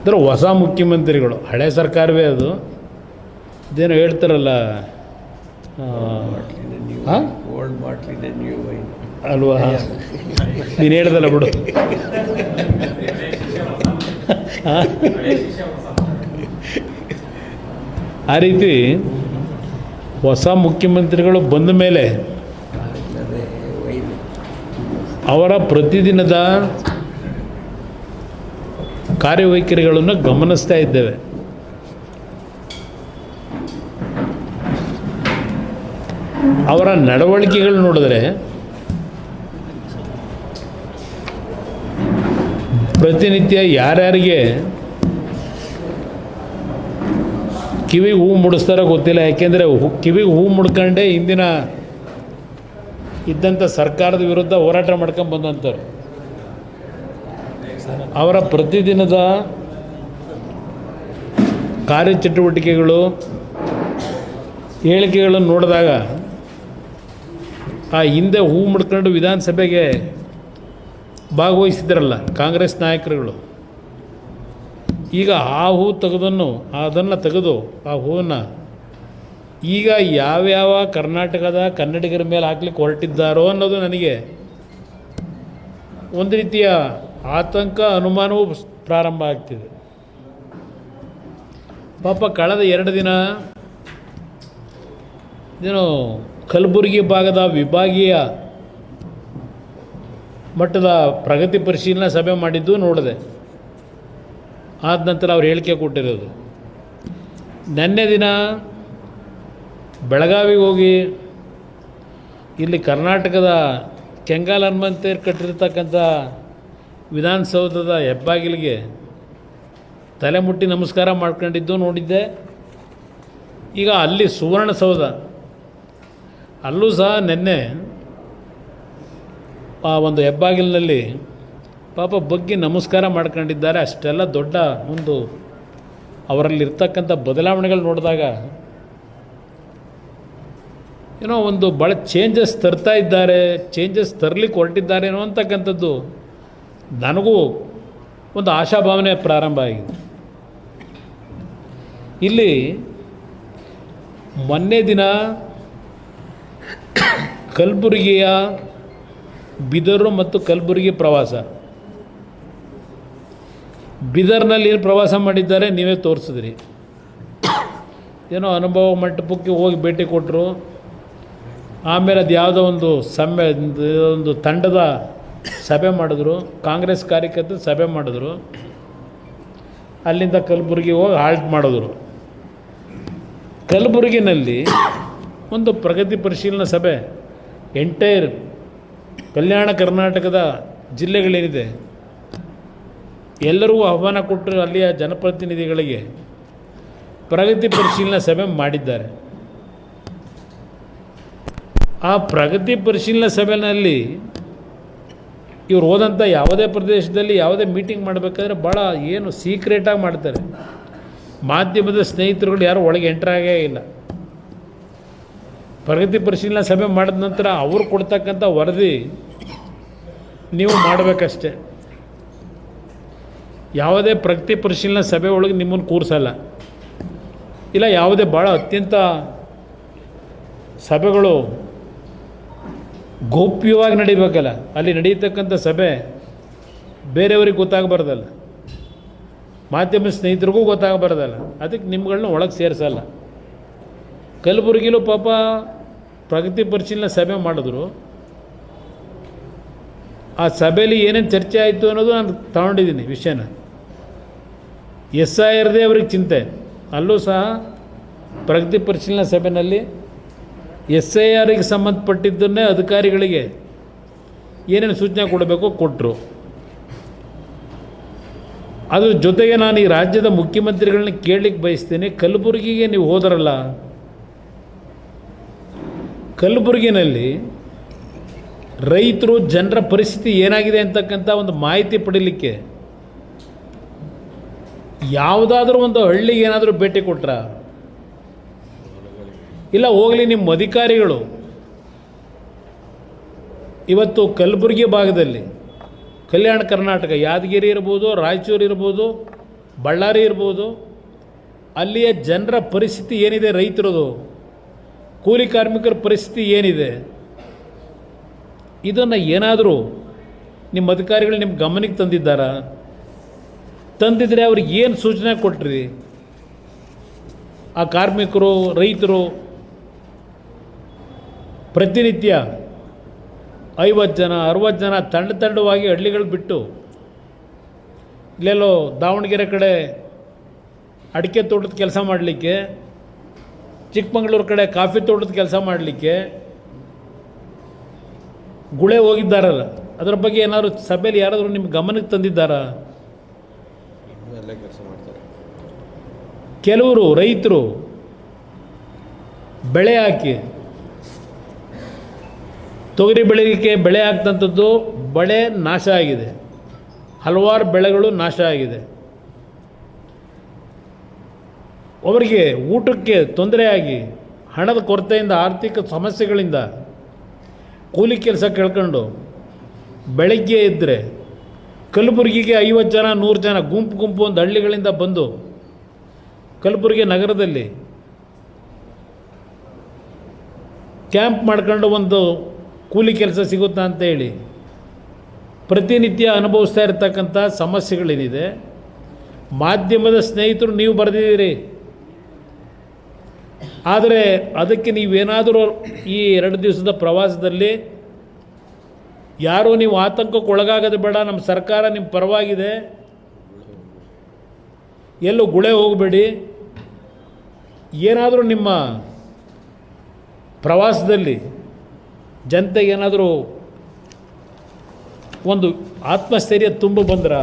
ಅದರ ಹೊಸ ಮುಖ್ಯಮಂತ್ರಿಗಳು, ಹಳೆ ಸರ್ಕಾರವೇ ಅದು. ಇದೇನೋ ಹೇಳ್ತಾರಲ್ಲ, ಅಲ್ವಾ? ನೀನು ಹೇಳ್ದಲ್ಲ ಬಿಡು. ಆ ರೀತಿ ಹೊಸ ಮುಖ್ಯಮಂತ್ರಿಗಳು ಬಂದ ಮೇಲೆ ಅವರ ಪ್ರತಿದಿನದ ಕಾರ್ಯವೈಖರಿಗಳನ್ನು ಗಮನಿಸ್ತಾ ಇದ್ದೇವೆ. ಅವರ ನಡವಳಿಕೆಗಳು ನೋಡಿದ್ರೆ ಪ್ರತಿನಿತ್ಯ ಯಾರ್ಯಾರಿಗೆ ಕಿವಿಗೆ ಹೂ ಮುಡಿಸ್ತಾರೋ ಗೊತ್ತಿಲ್ಲ. ಯಾಕೆಂದರೆ ಕಿವಿಗೆ ಹೂ ಮುಡ್ಕೊಂಡೇ ಇಂದಿನ ಇದ್ದಂಥ ಸರ್ಕಾರದ ವಿರುದ್ಧ ಹೋರಾಟ ಮಾಡ್ಕೊಂಡು ಬಂದಂಥವ್ರು. ಅವರ ಪ್ರತಿದಿನದ ಕಾರ್ಯಚಟುವಟಿಕೆಗಳು, ಹೇಳಿಕೆಗಳನ್ನು ನೋಡಿದಾಗ ಆ ಹಿಂದೆ ಹೂ ಮುಡ್ಕೊಂಡು ವಿಧಾನಸಭೆಗೆ ಭಾಗವಹಿಸಿದ್ರಲ್ಲ ಕಾಂಗ್ರೆಸ್ ನಾಯಕರುಗಳು, ಈಗ ಆ ಹೂ ಅದನ್ನು ತೆಗೆದು ಆ ಹೂವನ್ನು ಈಗ ಯಾವ್ಯಾವ ಕರ್ನಾಟಕದ ಕನ್ನಡಿಗರ ಮೇಲೆ ಹಾಕ್ಲಿಕ್ಕೆ ಹೊರಟಿದ್ದಾರೋ ಅನ್ನೋದು ನನಗೆ ಒಂದು ರೀತಿಯ ಆತಂಕ, ಅನುಮಾನವೂ ಪ್ರಾರಂಭ ಆಗ್ತಿದೆ. ಪಾಪ ಕಳೆದ 2 ದಿನ ಏನು ಕಲಬುರಗಿ ಭಾಗದ ವಿಭಾಗೀಯ ಮಟ್ಟದ ಪ್ರಗತಿ ಪರಿಶೀಲನಾ ಸಭೆ ಮಾಡಿದ್ದು ನೋಡಿದೆ. ಆದ ನಂತರ ಅವ್ರು ಹೇಳಿಕೆ ಕೊಟ್ಟಿರೋದು. ನಿನ್ನೆ ದಿನ ಬೆಳಗಾವಿಗೆ ಹೋಗಿ ಇಲ್ಲಿ ಕರ್ನಾಟಕದ ಕೆಂಗಲ್ ಹನುಮಂತೇರು ಕಟ್ಟಿರ್ತಕ್ಕಂಥ ವಿಧಾನಸೌಧದ ಹೆಬ್ಬಾಗಿಲಿಗೆ ತಲೆ ಮುಟ್ಟಿ ನಮಸ್ಕಾರ ಮಾಡ್ಕೊಂಡಿದ್ದು ನೋಡಿದ್ದೆ. ಈಗ ಅಲ್ಲಿ ಸುವರ್ಣಸೌಧ ಅಲ್ಲೂ ಸಹ ನಿನ್ನೆ ಆ ಒಂದು ಹೆಬ್ಬಾಗಿಲಿನಲ್ಲಿ ಪಾಪ ಬಗ್ಗಿ ನಮಸ್ಕಾರ ಮಾಡ್ಕೊಂಡಿದ್ದಾರೆ. ಅಷ್ಟೆಲ್ಲ ದೊಡ್ಡ ಒಂದು ಅವರಲ್ಲಿರ್ತಕ್ಕಂಥ ಬದಲಾವಣೆಗಳು ನೋಡಿದಾಗ ಏನೋ ಒಂದು ಭಾಳ ಚೇಂಜಸ್ ತರ್ತಾ ಇದ್ದಾರೆ, ಚೇಂಜಸ್ ತರಲಿಕ್ಕೆ ಹೊರಟಿದ್ದಾರೆ ಅನ್ನೋ ಅಂತಕ್ಕಂಥದ್ದು ನನಗೂ ಒಂದು ಆಶಾಭಾವನೆ ಪ್ರಾರಂಭ ಆಗಿದೆ. ಇಲ್ಲಿ ಮೊನ್ನೆ ದಿನ ಕಲಬುರಗಿಯ ಬಿದರು ಮತ್ತು ಕಲಬುರಗಿ ಪ್ರವಾಸ, ಬೀದರ್ನಲ್ಲಿ ಏನು ಪ್ರವಾಸ ಮಾಡಿದ್ದಾರೆ ನೀವೇ ತೋರಿಸಿದ್ರಿ. ಏನೋ ಅನುಭವ ಮಂಟಪಕ್ಕೆ ಹೋಗಿ ಭೇಟಿ ಕೊಟ್ಟರು. ಆಮೇಲೆ ಅದು ಯಾವುದೋ ಒಂದು ತಂಡದ ಸಭೆ ಮಾಡಿದ್ರು, ಕಾಂಗ್ರೆಸ್ ಕಾರ್ಯಕರ್ತರು ಸಭೆ ಮಾಡಿದ್ರು. ಅಲ್ಲಿಂದ ಕಲಬುರಗಿ ಹೋಗಿ ಹಾಲ್ಟ್ ಮಾಡಿದ್ರು. ಕಲಬುರಗಿನಲ್ಲಿ ಒಂದು ಪ್ರಗತಿ ಪರಿಶೀಲನಾ ಸಭೆ ಎಂಟೈರ್ ಕಲ್ಯಾಣ ಕರ್ನಾಟಕದ ಜಿಲ್ಲೆಗಳೇನಿದೆ ಎಲ್ಲರಿಗೂ ಆಹ್ವಾನ ಕೊಟ್ಟರು. ಅಲ್ಲಿಯ ಜನಪ್ರತಿನಿಧಿಗಳಿಗೆ ಪ್ರಗತಿ ಪರಿಶೀಲನಾ ಸಭೆ ಮಾಡಿದ್ದಾರೆ. ಆ ಪ್ರಗತಿ ಪರಿಶೀಲನಾ ಸಭೆಯಲ್ಲಿ ಇವ್ರು ಹೋದಂಥ ಯಾವುದೇ ಪ್ರದೇಶದಲ್ಲಿ ಯಾವುದೇ ಮೀಟಿಂಗ್ ಮಾಡಬೇಕಾದ್ರೆ ಭಾಳ ಏನು ಸೀಕ್ರೆಟಾಗಿ ಮಾಡ್ತಾರೆ. ಮಾಧ್ಯಮದ ಸ್ನೇಹಿತರುಗಳು ಯಾರೂ ಒಳಗೆ ಎಂಟ್ರಾಗೇ ಇಲ್ಲ. ಪ್ರಗತಿ ಪರಿಶೀಲನಾ ಸಭೆ ಮಾಡಿದ ನಂತರ ಅವರು ಕೊಡ್ತಕ್ಕಂಥ ವರದಿ ನೀವು ಮಾಡಬೇಕಷ್ಟೆ. ಯಾವುದೇ ಪ್ರಗತಿ ಪರಿಶೀಲನಾ ಸಭೆ ಒಳಗೆ ನಿಮ್ಮನ್ನು ಕೂರಿಸಲ್ಲ. ಇಲ್ಲ ಯಾವುದೇ ಭಾಳ ಅತ್ಯಂತ ಸಭೆಗಳು ಗೌಪ್ಯವಾಗಿ ನಡೀಬೇಕಲ್ಲ, ಅಲ್ಲಿ ನಡೀತಕ್ಕಂಥ ಸಭೆ ಬೇರೆಯವ್ರಿಗೆ ಗೊತ್ತಾಗಬಾರ್ದಲ್ಲ, ಮಾಧ್ಯಮ ಸ್ನೇಹಿತರಿಗೂ ಗೊತ್ತಾಗಬಾರ್ದಲ್ಲ, ಅದಕ್ಕೆ ನಿಮ್ಗಳನ್ನ ಒಳಗೆ ಸೇರಿಸಲ್ಲ. ಕಲಬುರಗಿಲೂ ಪಾಪ ಪ್ರಗತಿ ಪರಿಶೀಲನಾ ಸಭೆ ಮಾಡಿದ್ರು. ಆ ಸಭೆಯಲ್ಲಿ ಏನೇನು ಚರ್ಚೆ ಆಯಿತು ಅನ್ನೋದು ನಾನು ತಗೊಂಡಿದ್ದೀನಿ ವಿಷಯನ. SIRದೇ ಅವ್ರಿಗೆ ಚಿಂತೆ. ಅಲ್ಲೂ ಸಹ ಪ್ರಗತಿ ಪರಿಶೀಲನಾ ಸಭೆಯಲ್ಲಿ SIRಗೆ ಸಂಬಂಧಪಟ್ಟಿದ್ದನ್ನೇ ಅಧಿಕಾರಿಗಳಿಗೆ ಏನೇನು ಸೂಚನೆ ಕೊಡಬೇಕು ಕೊಟ್ಟರು. ಅದ್ರ ಜೊತೆಗೆ ನಾನು ಈ ರಾಜ್ಯದ ಮುಖ್ಯಮಂತ್ರಿಗಳನ್ನ ಕೇಳಲಿಕ್ಕೆ ಬಯಸ್ತೀನಿ. ಕಲಬುರಗಿಗೆ ನೀವು ಹೋದರಲ್ಲ, ಕಲಬುರಗಿನಲ್ಲಿ ರೈತರು ಜನರ ಪರಿಸ್ಥಿತಿ ಏನಾಗಿದೆ ಅಂತಕ್ಕಂಥ ಒಂದು ಮಾಹಿತಿ ಪಡೀಲಿಕ್ಕೆ ಯಾವುದಾದ್ರೂ ಒಂದು ಹಳ್ಳಿಗೆ ಏನಾದರೂ ಭೇಟಿ ಕೊಟ್ರ? ಇಲ್ಲ ಹೋಗಲಿ ನಿಮ್ಮ ಅಧಿಕಾರಿಗಳು ಇವತ್ತು ಕಲಬುರಗಿ ಭಾಗದಲ್ಲಿ, ಕಲ್ಯಾಣ ಕರ್ನಾಟಕ, ಯಾದಗಿರಿ ಇರ್ಬೋದು, ರಾಯಚೂರು ಇರ್ಬೋದು, ಬಳ್ಳಾರಿ ಇರ್ಬೋದು, ಅಲ್ಲಿಯ ಜನರ ಪರಿಸ್ಥಿತಿ ಏನಿದೆ, ರೈತರದು, ಕೂಲಿ ಕಾರ್ಮಿಕರ ಪರಿಸ್ಥಿತಿ ಏನಿದೆ, ಇದನ್ನು ಏನಾದರೂ ನಿಮ್ಮ ಅಧಿಕಾರಿಗಳು ನಿಮ್ಮ ಗಮನಕ್ಕೆ ತಂದಿದ್ದಾರಾ? ತಂದಿದ್ರೆ ಅವ್ರಿಗೆ ಏನು ಸೂಚನೆ ಕೊಟ್ರಿ? ಆ ಕಾರ್ಮಿಕರು, ರೈತರು ಪ್ರತಿನಿತ್ಯ 50 ಜನ 60 ಜನ ತಂಡವಾಗಿ ಹಳ್ಳಿಗಳು ಬಿಟ್ಟು ಇಲ್ಲೆಲ್ಲೋ ದಾವಣಗೆರೆ ಕಡೆ ಅಡಿಕೆ ತೋಟದ ಕೆಲಸ ಮಾಡಲಿಕ್ಕೆ, ಚಿಕ್ಕಮಗಳೂರು ಕಡೆ ಕಾಫಿ ತೋಟದ ಕೆಲಸ ಮಾಡಲಿಕ್ಕೆ ಗುಳೆ ಹೋಗಿದ್ದಾರಲ್ಲ, ಅದರ ಬಗ್ಗೆ ಏನಾದರೂ ಸಭೆಯಲ್ಲಿ ಯಾರಾದರೂ ನಿಮ್ಮ ಗಮನಕ್ಕೆ ತಂದಿದ್ದಾರಾ? ಕೆಲವರು ರೈತರು ಬೆಳೆ ಹಾಕಿ, ತೊಗರಿ ಬೆಳೆಗೆ ಬೆಳೆ ಹಾಕ್ತಂಥದ್ದು ಬೆಳೆ ನಾಶ ಆಗಿದೆ, ಹಲವಾರು ಬೆಳೆಗಳು ನಾಶ ಆಗಿದೆ. ಅವರಿಗೆ ಊಟಕ್ಕೆ ತೊಂದರೆಯಾಗಿ, ಹಣದ ಕೊರತೆಯಿಂದ, ಆರ್ಥಿಕ ಸಮಸ್ಯೆಗಳಿಂದ ಕೂಲಿ ಕೆಲಸ ಕೇಳ್ಕೊಂಡು ಬೆಳಗ್ಗೆ ಇದ್ದರೆ ಕಲಬುರಗಿಗೆ 50 ಜನ 100 ಜನ ಗುಂಪು ಒಂದು ಹಳ್ಳಿಗಳಿಂದ ಬಂದು ಕಲಬುರಗಿ ನಗರದಲ್ಲಿ ಕ್ಯಾಂಪ್ ಮಾಡ್ಕೊಂಡು ಒಂದು ಕೂಲಿ ಕೆಲಸ ಸಿಗುತ್ತಾ ಅಂತೇಳಿ ಪ್ರತಿನಿತ್ಯ ಅನುಭವಿಸ್ತಾ ಇರತಕ್ಕಂಥ ಸಮಸ್ಯೆಗಳೇನಿದೆ, ಮಾಧ್ಯಮದ ಸ್ನೇಹಿತರು ನೀವು ಬರೆದಿದ್ದೀರಿ. ಆದರೆ ಅದಕ್ಕೆ ನೀವೇನಾದರೂ ಈ 2 ದಿವಸದ ಪ್ರವಾಸದಲ್ಲಿ ಯಾರೂ ನೀವು ಆತಂಕಕ್ಕೆ ಒಳಗಾಗೋದು ಬೇಡ, ನಮ್ಮ ಸರ್ಕಾರ ನಿಮ್ಮ ಪರವಾಗಿದೆ, ಎಲ್ಲೂ ಗುಳೆ ಹೋಗಬೇಡಿ. ಏನಾದರೂ ನಿಮ್ಮ ಪ್ರವಾಸದಲ್ಲಿ ಜನತೆಗೆ ಏನಾದರೂ ಒಂದು ಆತ್ಮಸ್ಥೈರ್ಯ ತುಂಬ ಬಂದ್ರೆ